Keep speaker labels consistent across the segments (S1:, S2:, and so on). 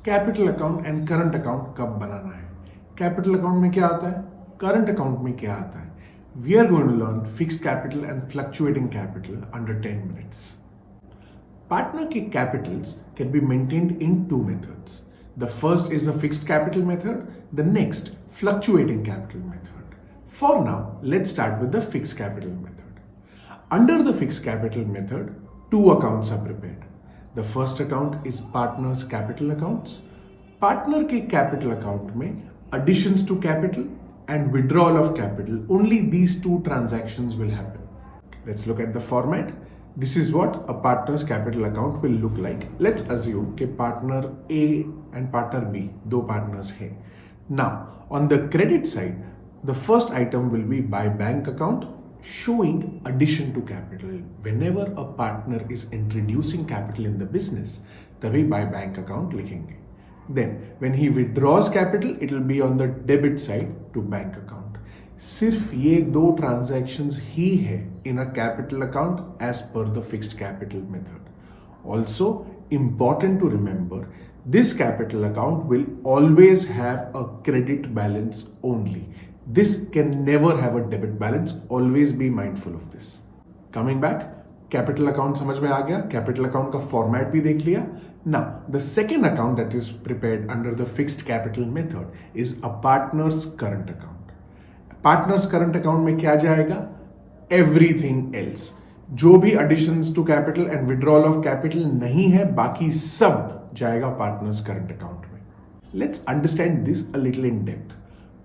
S1: Capital account and current account कब बनाना है? Capital account में क्या आता है, करंट अकाउंट में क्या आता है? We are going to learn fixed capital and fluctuating capital under 10 minutes. Partner के capitals can be maintained in two methods. The first is the fixed capital method, the next fluctuating capital method. For now, let's start with the fixed capital method. Under the fixed capital method, two accounts are prepared. The first account is partner's capital accounts. Partner के capital account में additions to capital and withdrawal of capital, only these two transactions will happen. Let's look at the format. This is what a partner's capital account will look like. Let's assume कि partner A and partner B, दो partners हैं. Now, on the credit side, the first item will be by bank account showing addition to capital. Whenever a partner is introducing capital in the business, तभी by bank account लिखेंगे. Then, when he withdraws capital, it will be on the debit side to bank account. सिर्फ ये दो transactions ही है in a capital account as per the fixed capital method. Also, important to remember, this capital account will always have a credit balance only. This can never have a debit balance. Always be mindful of this. Coming back, capital account समझ में आ गया, capital account का format भी देख लिया. Now, the second account that is prepared under the fixed capital method is a partner's current account. Partner's current account में क्या जाएगा? Everything else. जो भी additions to capital and withdrawal of capital नहीं है, बाकी सब जाएगा partner's current account में. Let's understand this a little in depth.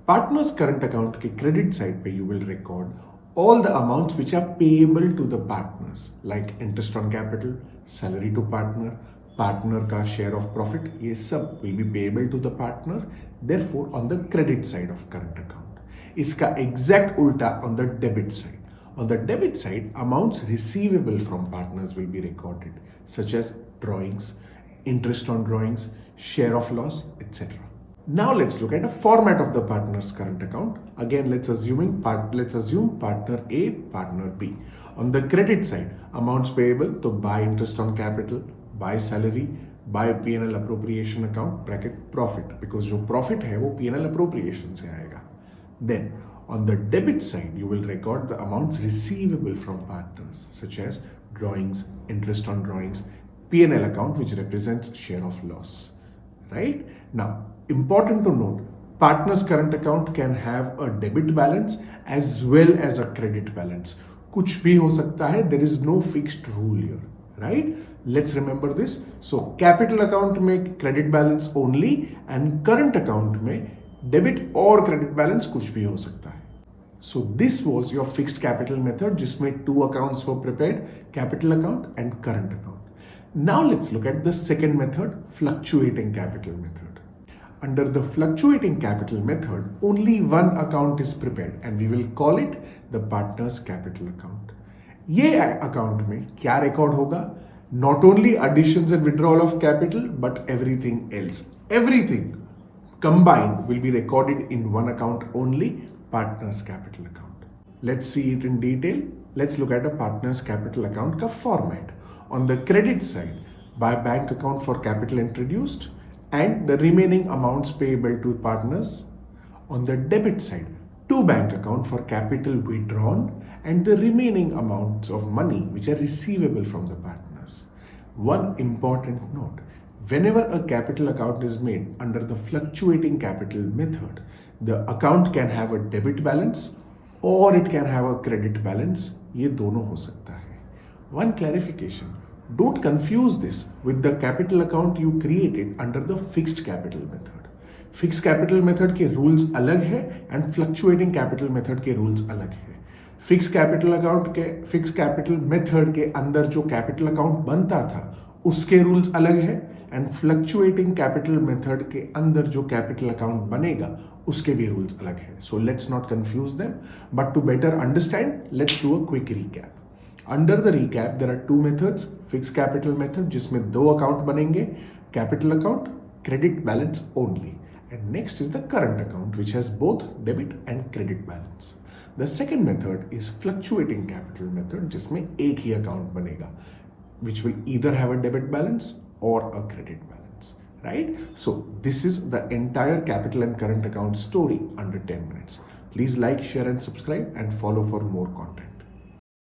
S1: Partner's current account के credit side पे you will record all the amounts which are payable to the partners, like interest on capital, salary to partner, partner का share of profit, ये सब will be payable to the partner. Therefore, on the credit side of current account. इसका exact उल्टा on the debit side. On the debit side, amounts receivable from partners will be recorded, such as drawings, interest on drawings, share of loss, etc. Now let's look at a format of the partner's current account. Again, let's assume partner A, partner B. On the credit side, amounts payable to buy interest on capital, buy salary, buy P&L appropriation account bracket profit, because जो profit है वो P&L appropriation से आएगा. Then on the debit side, you will record the amounts receivable from partners, such as drawings, interest on drawings, P&L account which represents share of loss. Right? Now, important to note, partner's current account can have a debit balance as well as a credit balance. कुछ भी हो सकता है. There is no fixed rule here. Right? Let's remember this. So, capital account में credit balance only and current account में debit और credit balance कुछ भी हो सकता है. So this was your fixed capital method जिसमें two accounts were prepared, capital account and current account. Now let's look at the second method, fluctuating capital method. Under the fluctuating capital method, only one account is prepared and we will call it the partner's capital account. ये account में क्या record होगा? Not only additions and withdrawal of capital, but everything else. Everything combined will be recorded in one account only, partner's capital account. Let's see it in detail. Let's look at a partner's capital account का format. On the credit side, by bank account for capital introduced and the remaining amounts payable to partners. On the debit side, two bank account for capital withdrawn and the remaining amounts of money which are receivable from the partners. One important note. Whenever a capital account is made under the fluctuating capital method, the account can have a debit balance or it can have a credit balance. ये दोनों हो सकता है. One clarification. Don't confuse this with the capital account you created under the fixed capital method. Fixed capital method के rules अलग है and fluctuating capital method के rules अलग है. Fixed capital account के fixed capital method के अंदर जो capital account बनता था उसके rules अलग है and fluctuating capital method के अंदर जो capital account बनेगा उसके भी rules अलग है. So let's not confuse them. But to better understand, let's do a quick recap. Under the recap, there are two methods. Fixed capital method जिसमें दो account बनेंगे, capital account, credit balance only. And next is the current account which has both debit and credit balance. The second method is fluctuating capital method जिसमें एक ही account बनेगा which will either have a debit balance or a credit balance. right? So this is the entire capital and current account story under 10 minutes. Please like, share and subscribe and follow for more content.